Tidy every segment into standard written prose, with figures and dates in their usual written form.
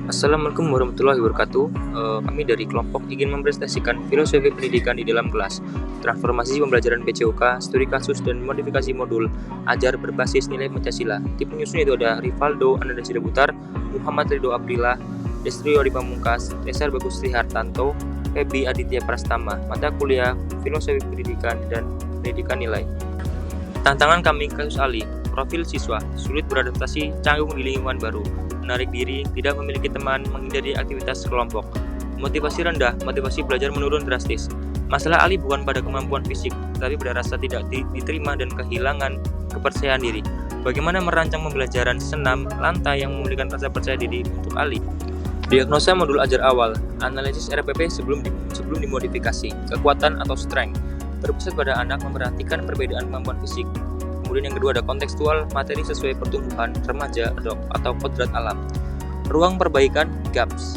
Assalamualaikum warahmatullahi wabarakatuh. Kami dari kelompok ingin mempresentasikan filosofi pendidikan di dalam kelas, transformasi pembelajaran PJOK, studi kasus dan modifikasi modul, ajar berbasis nilai Pancasila. Tim penyusun itu ada Rivaldo Ananda Sirebutar, Muhammad Ridho Abdillah, Destrio Adi Pamungkas, Tesar Bagus Hartanto, Febi Aditya Prastama, mata kuliah filosofi pendidikan dan pendidikan nilai. Tantangan kami kasus Ali, profil siswa, sulit beradaptasi, canggung di lingkungan baru, menarik diri, tidak memiliki teman, menghindari aktivitas kelompok. Motivasi rendah, motivasi belajar menurun drastis. Masalah Ali bukan pada kemampuan fisik, tapi pada rasa tidak diterima dan kehilangan kepercayaan diri. Bagaimana merancang pembelajaran senam lantai yang memulihkan rasa percaya diri untuk Ali? Diagnosa modul ajar awal, analisis RPP sebelum dimodifikasi, kekuatan atau strength, berpusat pada anak memperhatikan perbedaan kemampuan fisik. Kemudian yang kedua ada kontekstual, materi sesuai pertumbuhan, remaja, atau kodrat alam. Ruang perbaikan, gaps.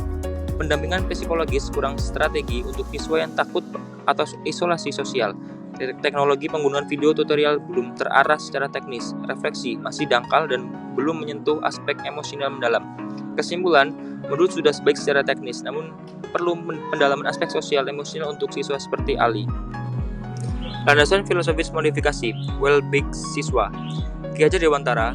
Pendampingan psikologis kurang strategi untuk siswa yang takut atau isolasi sosial. Teknologi penggunaan video tutorial belum terarah secara teknis. Refleksi masih dangkal dan belum menyentuh aspek emosional mendalam. Kesimpulan, modul sudah baik secara teknis, namun perlu pendalaman aspek sosial emosional untuk siswa seperti Ali. Landasan filosofis modifikasi, well-being siswa. Ki Hajar Dewantara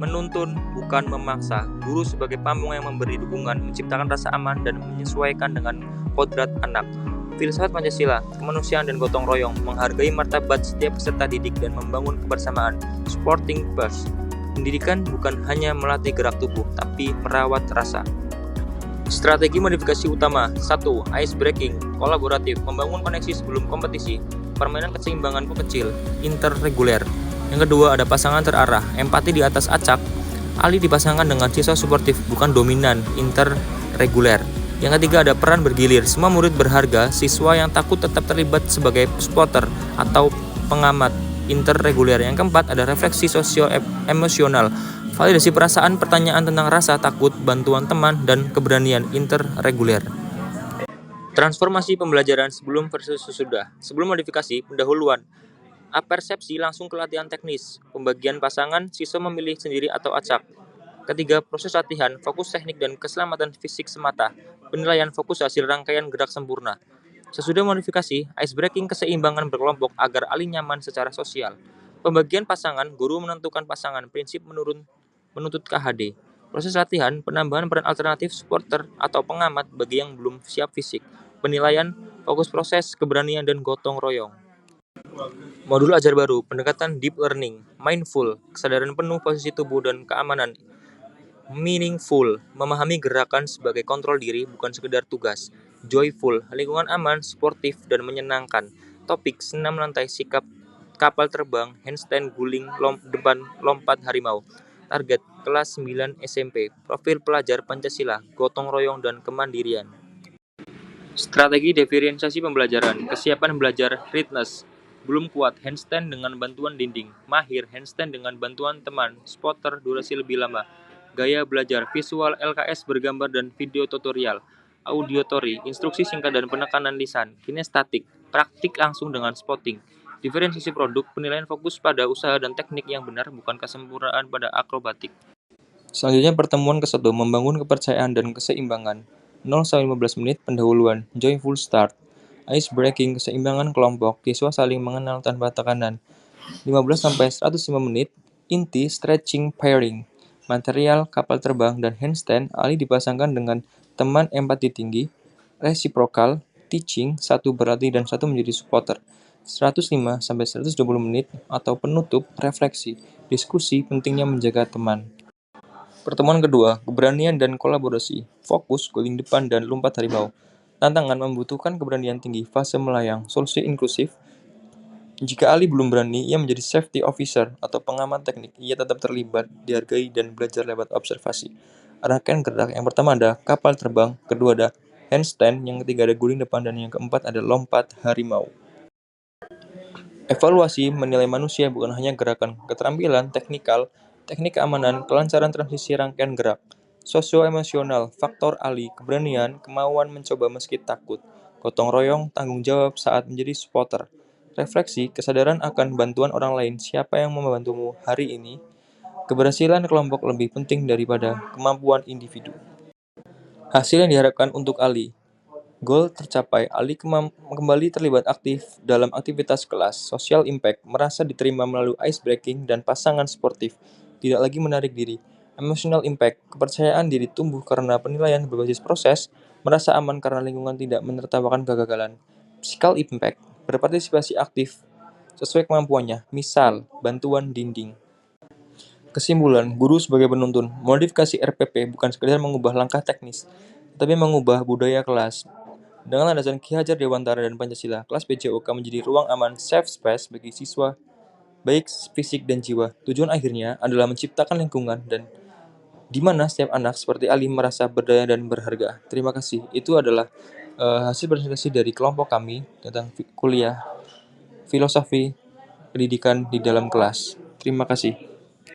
menuntun bukan memaksa. Guru sebagai pamong yang memberi dukungan, menciptakan rasa aman dan menyesuaikan dengan kodrat anak. Filsafat Pancasila, kemanusiaan dan gotong royong, menghargai martabat setiap peserta didik dan membangun kebersamaan. Supporting first. Pendidikan bukan hanya melatih gerak tubuh, tapi merawat rasa. Strategi modifikasi utama 1. Ice breaking, kolaboratif, membangun koneksi sebelum kompetisi. Permainan keseimbangan kecil, interreguler. Yang kedua ada pasangan terarah, empati di atas acak. Ali dipasangkan dengan siswa suportif, bukan dominan, interreguler. Yang ketiga ada peran bergilir, semua murid berharga, siswa yang takut tetap terlibat sebagai spotter atau pengamat, interreguler. Yang keempat ada refleksi sosio-emosional, validasi perasaan, pertanyaan tentang rasa takut, bantuan teman, dan keberanian, interreguler. Transformasi pembelajaran sebelum versus sesudah. Sebelum modifikasi, pendahuluan. Apersepsi langsung ke latihan teknis. Pembagian pasangan, siswa memilih sendiri atau acak. Ketiga, proses latihan, fokus teknik dan keselamatan fisik semata. Penilaian fokus hasil rangkaian gerak sempurna. Sesudah modifikasi, ice breaking keseimbangan berkelompok agar Ali nyaman secara sosial. Pembagian pasangan, guru menentukan pasangan, prinsip menuntut KHD. Proses latihan, penambahan peran alternatif supporter atau pengamat bagi yang belum siap fisik. Penilaian, fokus proses, keberanian, dan gotong royong. Modul ajar baru, pendekatan deep learning, mindful, kesadaran penuh posisi tubuh dan keamanan, meaningful, memahami gerakan sebagai kontrol diri bukan sekedar tugas, joyful, lingkungan aman, sportif, dan menyenangkan. Topik, senam lantai, sikap kapal terbang, handstand, guling, depan, lompat harimau. Target, kelas 9 SMP, profil pelajar Pancasila, gotong royong, dan kemandirian. Strategi diferensiasi pembelajaran, kesiapan belajar, readiness, belum kuat, handstand dengan bantuan dinding, mahir, handstand dengan bantuan teman, spotter, durasi lebih lama, gaya belajar, visual, LKS bergambar dan video tutorial, auditory, instruksi singkat dan penekanan lisan, kinestatik, praktik langsung dengan spotting, diferensiasi produk, penilaian fokus pada usaha dan teknik yang benar, bukan kesempurnaan pada akrobatik. Selanjutnya pertemuan ke-1, membangun kepercayaan dan keseimbangan. 0-15 menit pendahuluan, joyful start, ice breaking, keseimbangan kelompok, siswa saling mengenal tanpa tekanan. 15-105 menit, inti stretching pairing, material kapal terbang dan handstand, Ali dipasangkan dengan teman empati tinggi, reciprocal, teaching, satu berlatih dan satu menjadi supporter. 105-120 menit atau penutup, refleksi, diskusi pentingnya menjaga teman. Pertemuan kedua, keberanian dan kolaborasi, fokus, guling depan, dan lompat harimau. Tantangan membutuhkan keberanian tinggi, fase melayang, solusi inklusif. Jika Ali belum berani, ia menjadi safety officer atau pengamat teknik. Ia tetap terlibat, dihargai, dan belajar lewat observasi. Rangkaian gerak, yang pertama ada kapal terbang, kedua ada handstand, yang ketiga ada guling depan, dan yang keempat ada lompat harimau. Evaluasi menilai manusia bukan hanya gerakan, keterampilan, teknikal, teknik keamanan, kelancaran transisi rangkaian gerak, sosio-emosional, faktor Ali, keberanian, kemauan mencoba meski takut, gotong royong, tanggung jawab saat menjadi supporter, refleksi, kesadaran akan bantuan orang lain, siapa yang membantumu hari ini, keberhasilan kelompok lebih penting daripada kemampuan individu. Hasil yang diharapkan untuk Ali. Goal tercapai, Ali kembali terlibat aktif dalam aktivitas kelas, social impact, merasa diterima melalui ice breaking dan pasangan sportif, tidak lagi menarik diri. Emotional impact, kepercayaan diri tumbuh karena penilaian berbasis proses, merasa aman karena lingkungan tidak menertawakan kegagalan. Physical impact, berpartisipasi aktif sesuai kemampuannya, misal bantuan dinding. Kesimpulan, guru sebagai penuntun, modifikasi RPP bukan sekedar mengubah langkah teknis, tapi mengubah budaya kelas. Dengan landasan Ki Hajar Dewantara dan Pancasila, kelas PJOK menjadi ruang aman safe space bagi siswa, baik fisik dan jiwa. Tujuan akhirnya adalah menciptakan lingkungan dan di mana setiap anak seperti Ali merasa berdaya dan berharga. Terima kasih. Itu adalah hasil presentasi dari kelompok kami tentang kuliah filosofi pendidikan di dalam kelas. Terima kasih.